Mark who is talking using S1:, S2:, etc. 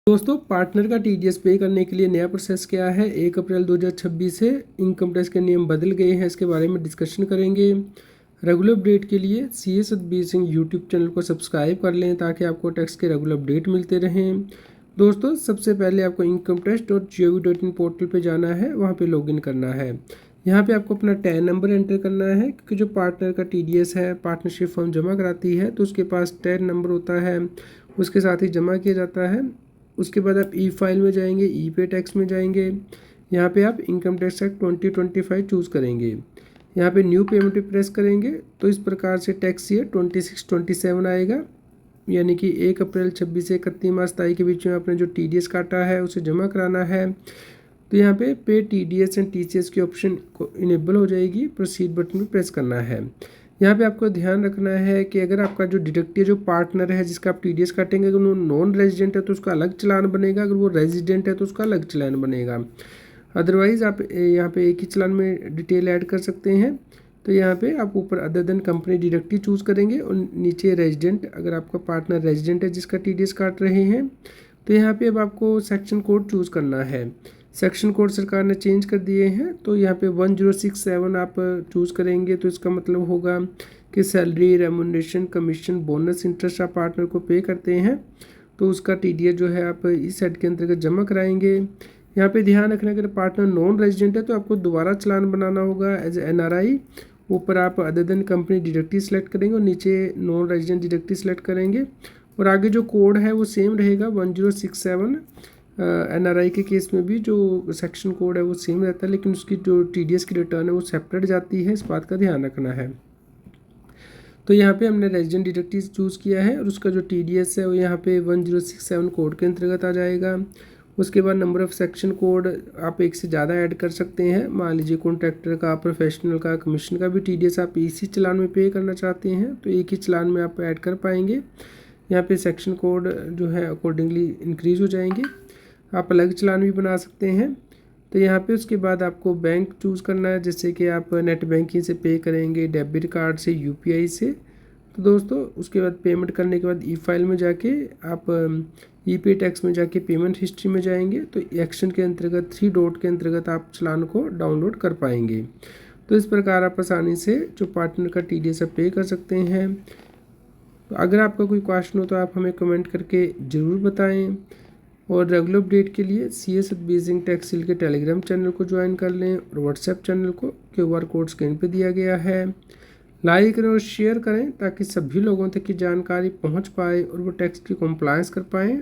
S1: दोस्तों पार्टनर का टीडीएस पे करने के लिए नया प्रोसेस क्या है। 1 अप्रैल 2026 से इनकम टैक्स के नियम बदल गए हैं, इसके बारे में डिस्कशन करेंगे। रेगुलर अपडेट के लिए CA Satbir Singh YouTube channel को सब्सक्राइब कर लें ताकि आपको टैक्स के रेगुलर अपडेट मिलते रहें। दोस्तों सबसे पहले आपको incometax.gov.in पोर्टल पे जाना है, वहाँ पे लॉगिन करना है। यहाँ पे आपको अपना टैन नंबर एंटर करना है, क्योंकि जो पार्टनर का टीडीएस है, पार्टनरशिप फर्म जमा कराती है तो उसके पास टैन नंबर होता है, उसके साथ ही जमा किया जाता है। उसके बाद आप ई फाइल में जाएंगे, ई पे टैक्स में जाएंगे। यहाँ पे आप इनकम टैक्स एक्ट 2025 चूज़ करेंगे। यहाँ पे न्यू पेमेंट पे प्रेस करेंगे तो इस प्रकार से टैक्स ईयर 26-27 आएगा, यानी कि 1 अप्रैल 26 से 31 मार्च तारीख के बीच में आपने जो टीडीएस काटा है उसे जमा कराना है। तो यहाँ पे टीडीएस एंड टीसीएस की ऑप्शन को इनेबल हो जाएगी, प्रोसीड बटन पर प्रेस करना है। यहाँ पे आपको ध्यान रखना है कि अगर आपका जो डिडक्टिव जो पार्टनर है जिसका आप टीडीएस काटेंगे, अगर वो नॉन रेजिडेंट है तो उसका अलग चालान बनेगा, अगर वो रेजिडेंट है तो उसका अलग चालान बनेगा। अदरवाइज़ आप यहाँ पे एक ही चालान में डिटेल ऐड कर सकते हैं। तो यहाँ पे आप ऊपर other than company deductive choose करेंगे और नीचे रेजिडेंट, अगर आपका पार्टनर रेजिडेंट है जिसका टीडीएस काट रहे हैं तो यहाँ पे अब आपको सेक्शन कोड चूज़ करना है। सेक्शन कोड सरकार ने चेंज कर दिए हैं, तो यहाँ पे 1067 आप चूज़ करेंगे तो इसका मतलब होगा कि salary, remuneration, commission, bonus, interest आप पार्टनर को पे करते हैं तो उसका टीडीएस जो है आप इस हेड के अंतर्गत जमा कराएंगे। यहाँ पे ध्यान रखना, अगर पार्टनर नॉन रेजिडेंट है तो आपको दोबारा चालान बनाना होगा एज एनआरआई। ऊपर आप other than company deductive select करेंगे और नीचे नॉन रेजिडेंट डिडक्टिव सेलेक्ट करेंगे और आगे जो कोड है वो सेम रहेगा 1067। एनआरआई के केस में भी जो सेक्शन कोड है वो सेम रहता है, लेकिन उसकी जो टीडीएस की रिटर्न है वो सेपरेट जाती है, इस बात का ध्यान रखना है। तो यहाँ पे हमने रेजिडेंट डिडक्टिव चूज़ किया है और उसका जो टीडीएस है वो यहाँ पे 1067 कोड के अंतर्गत आ जाएगा। उसके बाद नंबर ऑफ़ सेक्शन कोड आप एक से ज़्यादा ऐड कर सकते हैं। मान लीजिए कॉन्ट्रैक्टर का, प्रोफेशनल का, कमीशन का भी टीडीएस आप इसी चालान में पे करना चाहते हैं तो एक ही चालान में आप ऐड कर पाएंगे। यहाँ पे सेक्शन कोड जो है अकॉर्डिंगली इंक्रीज़ हो जाएंगे। आप अलग चालान भी बना सकते हैं। तो यहाँ पे उसके बाद आपको बैंक चूज़ करना है, जैसे कि आप नेट बैंकिंग से पे करेंगे, डेबिट कार्ड से, यूपीआई से। तो दोस्तों उसके बाद पेमेंट करने के बाद ई फाइल में जाके आप ई पे टैक्स में जाके पेमेंट हिस्ट्री में जाएंगे तो एक्शन के अंतर्गत 3 डॉट के अंतर्गत आप चालान को डाउनलोड कर पाएंगे। तो इस प्रकार आप आसानी से जो पार्टनर का टीडीएस पे कर सकते हैं। तो अगर आपका कोई क्वेश्चन हो तो आप हमें कमेंट करके ज़रूर बताएं और रेगुलर अपडेट के लिए CA Satbir Singh tax cell के टेलीग्राम चैनल को ज्वाइन कर लें और व्हाट्सएप चैनल को क्यूआर कोड स्क्रीन पे दिया गया है। लाइक करें और शेयर करें ताकि सभी लोगों तक की जानकारी पहुंच पाए और वो टैक्स की कंप्लायंस कर पाएँ